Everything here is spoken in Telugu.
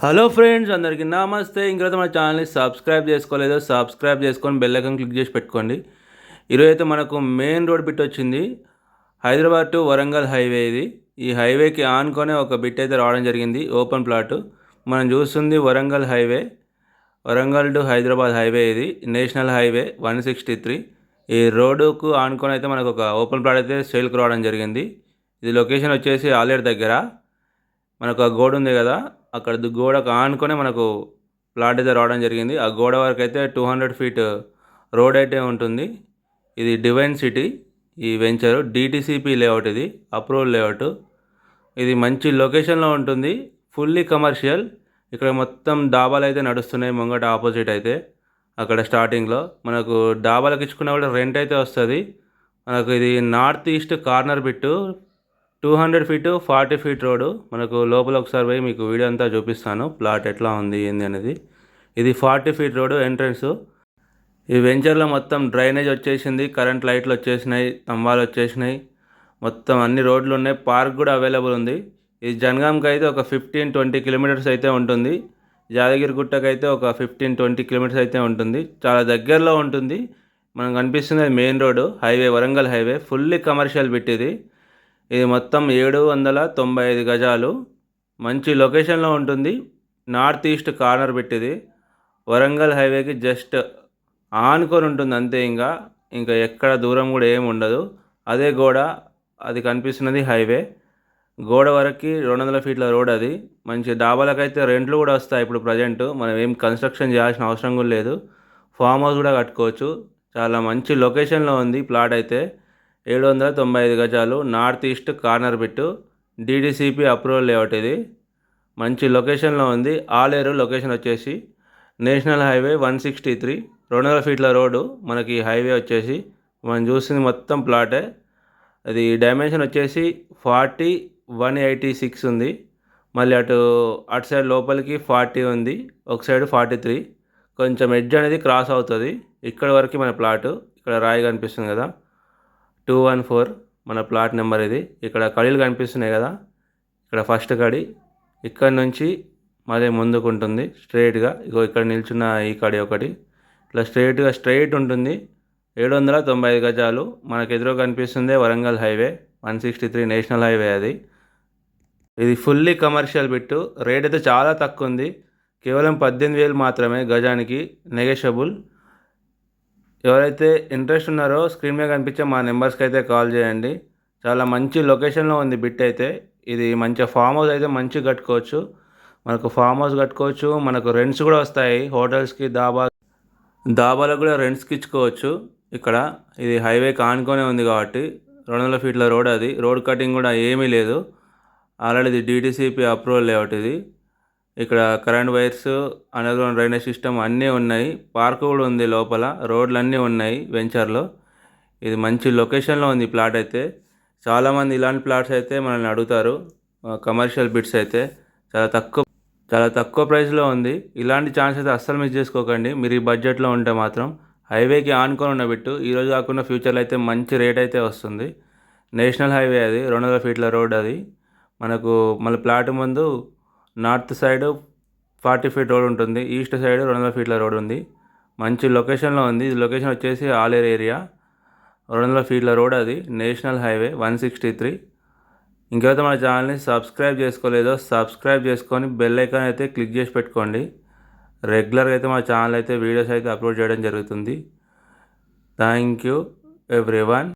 హలో ఫ్రెండ్స్, అందరికీ నమస్తే. ఇంకైతే మన ఛానల్ని సబ్స్క్రైబ్ చేసుకోలేదో సబ్స్క్రైబ్ చేసుకొని బెల్ ఐకాన్ క్లిక్ చేసి పెట్టుకోండి. ఈరోజు అయితే మనకు మెయిన్ రోడ్ బిట్ వచ్చింది. హైదరాబాద్ టు వరంగల్ హైవే ఇది. ఈ హైవేకి ఆనుకొనే ఒక బిట్ అయితే రావడం జరిగింది, ఓపెన్ ప్లాట్. మనం చూస్తుంది Warangal highway, Warangal to Hyderabad highway. ఇది నేషనల్ హైవే 163. ఈ రోడ్డుకు ఆనుకొని అయితే మనకు ఒక ఓపెన్ ప్లాట్ అయితే సేల్కి రావడం జరిగింది. ఇది లొకేషన్ వచ్చేసి ఆలేరు దగ్గర. మనకు ఆ గోడ ఉంది కదా, అక్కడ గోడకు ఆనుకొని మనకు ప్లాట్ అయితే రావడం జరిగింది. ఆ గోడ వరకు అయితే 200 ఫీట్ రోడ్ అయితే ఉంటుంది. ఇది డివైన్ సిటీ ఈ వెంచరు, డిటిసిపి లేఅవుట్, ఇది అప్రూవల్ లేఅవుట్. ఇది మంచి లొకేషన్లో ఉంటుంది, ఫుల్లీ కమర్షియల్. ఇక్కడ మొత్తం డాబాలు అయితే నడుస్తున్నాయి ముంగట ఆపోజిట్ అయితే. అక్కడ స్టార్టింగ్లో మనకు డాబాలకు ఇచ్చుకున్న కూడా రెంట్ అయితే వస్తుంది. మనకు ఇది north east corner bit, 200 feet 40 feet road. మనకు లోపల ఒకసారి పోయి మీకు వీడియో అంతా చూపిస్తాను, ప్లాట్ ఎట్లా ఉంది ఏంది అనేది. ఇది 40 ఫీట్ రోడ్డు ఎంట్రన్స్. ఈ వెంచర్లో మొత్తం డ్రైనేజ్ వచ్చేసింది, కరెంట్ లైట్లు వచ్చేసినాయి, స్తంభాలు వచ్చేసినాయి, మొత్తం అన్ని రోడ్లు ఉన్నాయి, పార్క్ కూడా అవైలబుల్ ఉంది. ఇది జనగాంకి అయితే ఒక 15-20 కిలోమీటర్స్ అయితే ఉంటుంది. యాదగిరిగుట్టకు అయితే ఒక 15-20 కిలోమీటర్స్ అయితే ఉంటుంది, చాలా దగ్గరలో ఉంటుంది. మనకు కనిపిస్తుంది main road highway, Warangal highway, fully commercial bit ఇది. ఇది మొత్తం 795 గజాలు, మంచి లొకేషన్లో ఉంటుంది. నార్త్ ఈస్ట్ కార్నర్ పెట్టింది, వరంగల్ హైవేకి జస్ట్ ఆనుకొని ఉంటుంది అంతే. ఇంకా ఎక్కడ దూరం కూడా ఏమి ఉండదు. అదే గోడ, అది కనిపిస్తున్నది హైవే. గోడ వరకు 200 ఫీట్ల రోడ్. అది మంచి డాబాలకైతే రెంట్లు కూడా వస్తాయి. ఇప్పుడు ప్రజెంట్ మనం ఏం కన్స్ట్రక్షన్ చేయాల్సిన అవసరం కూడా లేదు, ఫామ్ హౌస్ కూడా కట్టుకోవచ్చు. చాలా మంచి లొకేషన్లో ఉంది ప్లాట్ అయితే. 795 గజాలు, north east corner bit, DDCP approval layout. ఇది మంచి లొకేషన్లో ఉంది. ఆలేరు లొకేషన్ వచ్చేసి నేషనల్ హైవే 163, 200 ఫీట్ల రోడ్డు. మనకి హైవే వచ్చేసి మనం చూస్తుంది మొత్తం ప్లాటే. అది డైమెన్షన్ వచ్చేసి 40-186 ఉంది. మళ్ళీ అటు సైడ్ లోపలికి 40 ఉంది, ఒక సైడ్ 43. కొంచెం ఎడ్జ్ అనేది క్రాస్ అవుతుంది. ఇక్కడ వరకు మన ప్లాటు. ఇక్కడ రాయి కనిపిస్తుంది కదా, 214 మన ప్లాట్ నెంబర్ ఇది. ఇక్కడ కడీలు కనిపిస్తున్నాయి కదా, ఇక్కడ ఫస్ట్ కడి, ఇక్కడ నుంచి మళ్ళీ ముందుకు ఉంటుంది స్ట్రైట్గా. ఇగో ఇక్కడ నిల్చున్న ఈ కడి ఒకటి, ఇట్లా స్ట్రైట్ ఉంటుంది. 795 గజాలు. మనకు ఎదురు కనిపిస్తుంది వరంగల్ హైవే 163 నేషనల్ హైవే అది. ఇది ఫుల్లీ కమర్షియల్ బిట్టు. రేట్ అయితే చాలా తక్కువ ఉంది, కేవలం 18,000 మాత్రమే గజానికి, నెగోషియబుల్. ఎవరైతే ఇంట్రెస్ట్ ఉన్నారో స్క్రీన్ మీద కనిపించే మా నెంబర్స్కి అయితే కాల్ చేయండి. చాలా మంచి లొకేషన్లో ఉంది బిట్ అయితే. ఇది మంచి ఫామ్ హౌస్ అయితే మంచిగా కట్టుకోవచ్చు. మనకు ఫామ్ హౌస్ కట్టుకోవచ్చు, మనకు రెంట్స్ కూడా వస్తాయి. హోటల్స్కి, దాబాలకు కూడా రెంట్స్కి ఇచ్చుకోవచ్చు. ఇక్కడ ఇది హైవేకి ఆనుకొనే ఉంది కాబట్టి 200 ఫీట్ల రోడ్. అది రోడ్ కటింగ్ కూడా ఏమీ లేదు, ఆల్రెడీ ఇది డిటిసిపి అప్రూవల్ లేఅవుట్. ఇది ఇక్కడ current wires, underground drainage system అన్నీ ఉన్నాయి, పార్క్ కూడా ఉంది లోపల, రోడ్లు అన్నీ ఉన్నాయి వెంచర్లో. ఇది మంచి లొకేషన్లో ఉంది ప్లాట్ అయితే. చాలామంది ఇలాంటి ప్లాట్స్ అయితే మనల్ని అడుగుతారు. కమర్షియల్ బిట్స్ అయితే చాలా తక్కువ ప్రైస్లో ఉంది. ఇలాంటి ఛాన్స్ అయితే అస్సలు మిస్ చేసుకోకండి మీరు ఈ బడ్జెట్లో ఉంటే మాత్రం. హైవేకి ఆనుకొని ఉన్న బిట్టు, ఈరోజు కాకుండా ఫ్యూచర్లో అయితే మంచి రేట్ అయితే వస్తుంది. నేషనల్ హైవే అది, 200 ఫీట్ల రోడ్ అది. మనకు మళ్ళీ ప్లాట్ ముందు నార్త్ సైడ్ 40 ఫీట్ రోడ్ ఉంటుంది, ఈస్ట్ సైడ్ 200 ఫీట్ల రోడ్ ఉంది. మంచి లొకేషన్లో ఉంది. ఇది లొకేషన్ వచ్చేసి ఆలేరు ఏరియా, 200 ఫీట్ల రోడ్ అది, నేషనల్ హైవే 163. ఇంకైతే మన ఛానల్ని సబ్స్క్రైబ్ చేసుకోలేదో సబ్స్క్రైబ్ చేసుకొని బెల్ ఐకాన్ అయితే క్లిక్ చేసి పెట్టుకోండి. రెగ్యులర్గా అయితే మా ఛానల్ అయితే వీడియోస్ అయితే అప్లోడ్ చేయడం జరుగుతుంది. Thank you everyone.